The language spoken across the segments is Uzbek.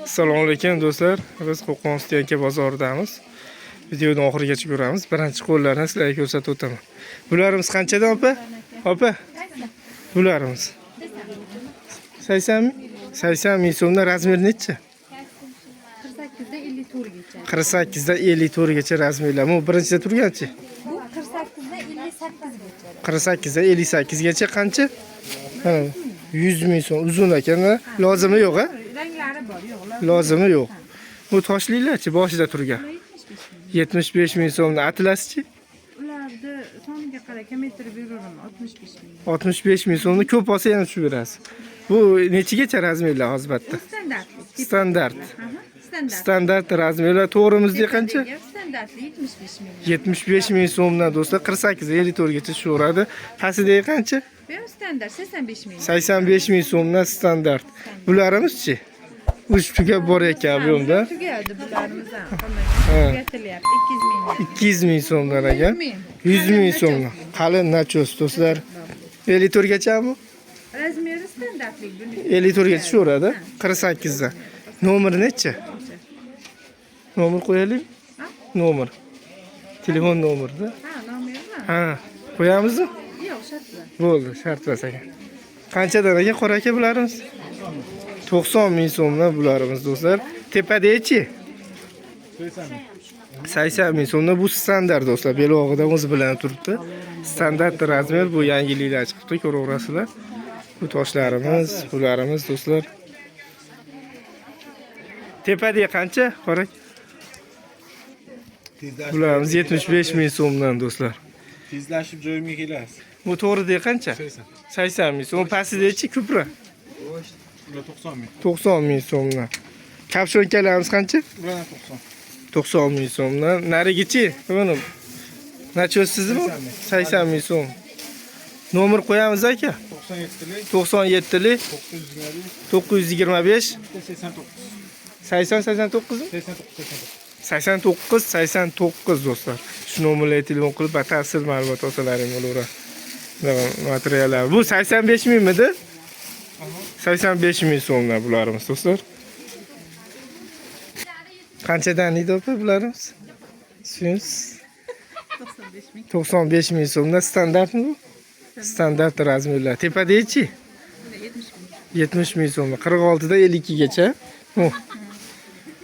Assalomu alaykum do'stlar. Biz Qo'qonstiyanka bozoridamiz. Videoni oxirigacha ko'ramiz. Birinchi qo'llarni sizlarga ko'rsatib o'taman. Bularimiz qanchadan opa? Opa. Bularimiz 80 mi? 80 ming so'mdan razmer necha? 48 dan 54 gacha. 48 dan 54 gacha razmerlar. Bu birinchida turganchi? Bu 48 dan 58 gacha. 48 dan 58 gacha qancha? Ha, 100 ming so'm. Uzun ekan, lozimi yo'q, ha? Ranglari bor, yo'q. Lozimi yo'q. Bu toshlilarchi boshida turgan. 75 ming so'mdan atlasichi? Ularni soniga qarab kamaytirib beraman 65 ming. 65 ming so'mni ko'p olsa yana tushib berasiz. Bu nechigacha razmerlar hozirda? Standartli. Standart. Standart. Standart razmerlar to'g'rimizda qancha? Standartli 75 ming. 75 ming so'mdan do'stlar 48 54 gacha tushaveradi. Pastida qancha? Bu standart 85 ming. 85 ming so'mdan standart. Bularimiz-chi? Uch tugab bor ekan bu yerda. Tugadi bularimiz ham. Tugatilyapti 200 ming. 200 ming so'mdan ekan. 100 ming so'mdan. Qalin nachos do'stlar. 54 gachami? Razmeri standartli buni. 54 gacha tushaveradi. 48 dan. Nomeri necha? Nomer qo'yaylik. Nomer. Telefon nomerda. Ha, nomermi? Ha, qo'yamizmi? Yo'q, shartlar. Bo'ldi, shart ekan. Qanchadan ekan qora aka bularimiz? 90 ming so'mdan bularimiz do'stlar. Tepadechi? 80 ming so'mdan bu standart do'stlar. Belog'ida o'zi bilan turibdi. Standart razmer bu yangiliklar chiqibdi, ko'raverasizlar. Bu toshlarimiz, bularimiz do'stlar. Tepada qancha? Qora. Bularimiz 75 ming so'mdan do'stlar. Tezlashib joyimga kelasiz. Bu to'g'rida qancha? 80 ming so'm. Pastidachi ko'proq. 90 ming. 90 ming so'mdan. Kapshonkalarimiz qancha? Ular 90. 90 ming so'mdan. Narigichi? Mana nachos sizmi? 80 ming so'm. Nomer qo'yamiz aka. 97lik, 97lik 925, 925 89. 80 89 89. 89 do'stlar. Shu nomerlarga telefon qilib batafsil ma'lumot olsalaring bo'laveradi. Materiallar. Bu 85 mingmidi? 85 ming so'mdan bularimiz do'stlar. Qanchadan edi opa bularimiz? 95 ming. 95 ming so'mdan standartmi bu? Standart razmerlar. Tepadechi? 70 ming so'm. 46 dan 52 gacha.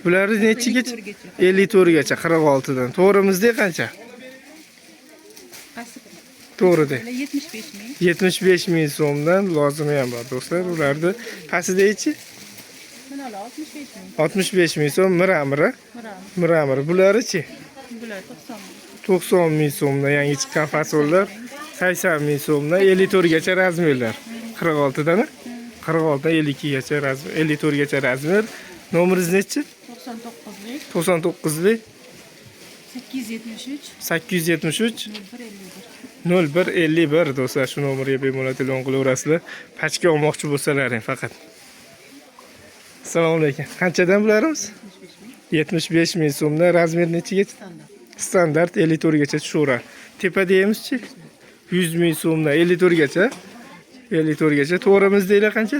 Bularni nechigacha? 54 gacha 46 dan. To'g'rimizda qancha? To'g'rida. 75 ming. 75 ming so'mdan lozimi ham bor do'stlar. Ularni pastidachi? Mana 65 ming. 65 ming so'm miramira. Miramira. Bularichi? Bular 90 ming. 90 ming so'mdan yangi chiqqan fasollar. 80 ming so'mdan 54 gacha razmerlar. 46 dan 46 dan 52 gacha razmer, 54 gacha razmer. Nomeringiz nechi? 99lik, 99lik 873, 873 151. 0151 do'stlar, shu nomerga bemalol telefon qilaverasizlar. Pachka olmoqchi bo'lsalaring faqat. Assalomu alaykum. Qanchadan bularimiz? 75 ming so'mdan razmer nechigacha? Standart 54 gacha tushaveradi. Tepa deymizchi? 100 ming so'mdan 54 gacha. 54 gacha. To'g'rimizda qancha?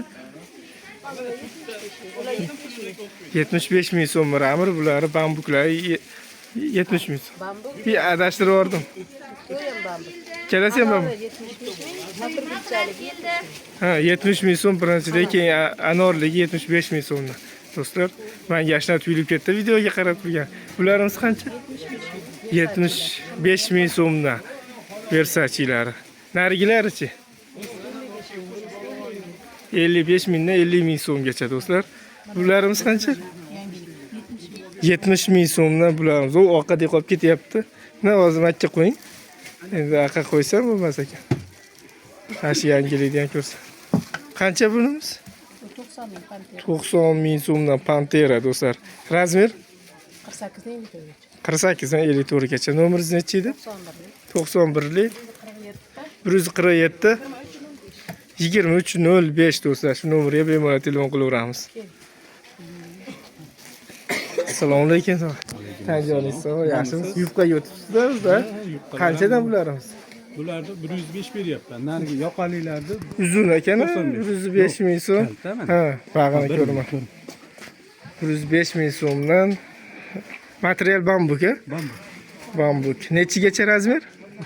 75 ming so'm ramir, bular bambuklar 70 ming so'm. Bir adashtirib yubordim. Kelasi ham bambuk. Ha, 70 ming so'm birinchida, keyin anorligi 75 ming so'mdan. Do'stlar, men yashnab tuyulib ketdi videoga qarab turgan. Bularimiz qancha? 75 ming so'mdan. Versachilari. Narigilarichi? 55 mingdan 50 ming so'mgacha do'stlar. Bularimiz qancha? 70 ming so'mdan bularimiz. U orqada qolib ketyapti. Mana hozir makka qo'ying. Endi aqa qo'ysam bo'lmas ekan. Tashi yangilikdan ko'rsa. Qancha bunimiz? 90 ming pantera. 90 ming so'mdan pantera do'stlar. Razmer 48 dan 54. 48 dan 54 gacha. Nomeringiz nechi edi? 91lik 147 2305 do'stlar. Shu nomerga bemalol telefon qilaveramiz. Assalomu alaykum. Tan joningiz sog', yaxshimisiz? Yupqaga o'tibsizda? Qanchadan bularimiz? Bularni 105 beryapman. Narigi yoqalilarni Uzun ekan, 105 ming so'm. Ha, bag'ini ko'raman. 105 ming so'mdan. Material bambuk, a? Bambu. Bambuk. Nechigacha razmer?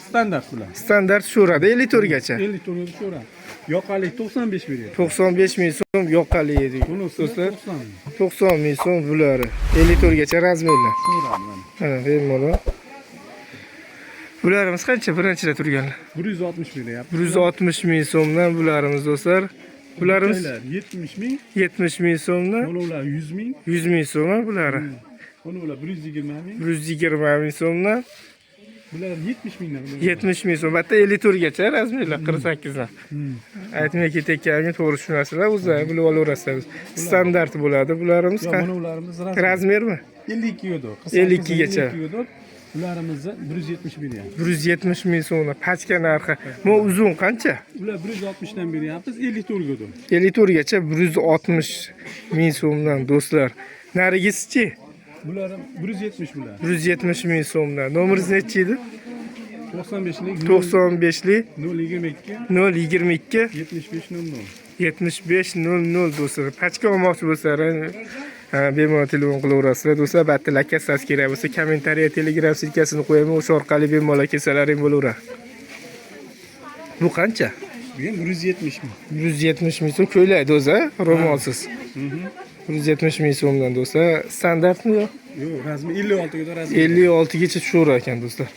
Standart bular. Standart sho'rada 54 gacha. 50 to'rga tushura. Yoqali 95 beryapti. 95 ming so'm yoqali edi. Bunisi Do'stlar, 90 ming. 90 ming so'm bulari. 54 gacha razmerlar. Sho'ra bilan. Mana bemalol. Bularimiz qancha birinchida turganlar? 160 beryapti. 160 ming so'mdan bularimiz do'stlar. Bularimiz Bular 70 ming. 70 ming so'mdan, Bular 100 ming. 100 ming so'm bulari. Bular 120 ming. 120 ming so'mdan, Bular 70 mingdan. 70 ming so'm. Bitta 54 gacha razmerlar 48 dan. Aytmay ketayotganimni to'g'ri tushunasizlar. O'zi bilib olaverasizlar. Standart bo'ladi bularimiz. Mana ularimiz Razmermi? 52 yo'di. 52 gacha. Ularimizni 170 beryapti. 170 ming so'mdan pachka narxi. Bu uzun qancha? Ular 160 dan beryapmiz, 54 ga. 54 gacha 160 ming so'mdan do'stlar. Narigisichi? Bular 170 bular. 170 ming so'mdan. Nomeringiz nechi edi? 95lik 95lik 022 022 75 00. 75 00 do'stlar. Pachka olmoqchi bo'lsalar, bemalol telefon qilaverasizlar do'stlar. Bitta lakasi kerak bo'lsa, kommentariya Telegram silkasini qo'yaman, o'sha orqali bemalol kelsalaring bo'laveradi. Bu qancha? Bu ham 170 ming. 170 ming so'm ko'ylak do'za, ro'molsiz. 170 ming so'mdan do'stlar. Standartmi yo'q? Yo'q, rasmi 56 ga rasmi. 56 gacha sho'ra ekan do'stlar.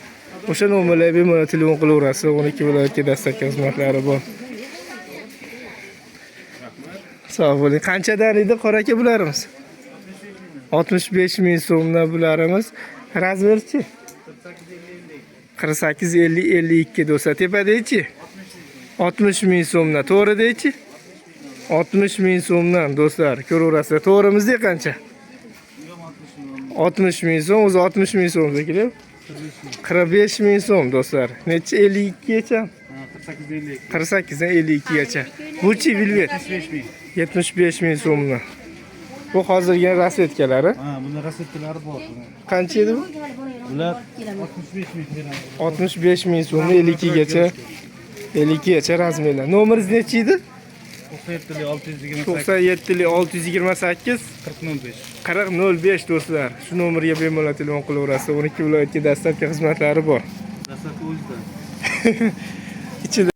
O'sha nomerlarga bemalol telefon qilaverasiz. 12 viloyatga dastlabki xizmatlari bor. Sog' bo'ling. Qanchadan edi qora aka bularimiz? 65 ming so'mdan bularimiz. Razmerchi? 48 50 52 do'stlar. Tepadagi-chi? 60 ming so'mdan. To'g'ridagi-chi? 60 ming so'mdan do'stlar. Ko'raverasizlar. To'g'rimizda qancha? 60 ming so'm, o'zi 60 ming so'm kerak. 45 ming so'm do'stlar. Necha 52 gacha? 48 dan 52 gacha. Buchi velvet 75 ming so'mdan. Bu hozirgi rasvetkalari. Bunda rasvetkalari bor. Qancha edi bu? Bular 65 ming beradi. 65 ming so'mda 52 gacha. 52 gacha razmerlar. Nomeringiz nechi edi? 97 628 628 40 05. 4005 do'stlar. Shu nomerga bemalol telefon qilaverasiz. 12 viloyatga dastlabki xizmatlari bor. Dastlabki o'zida. Ichida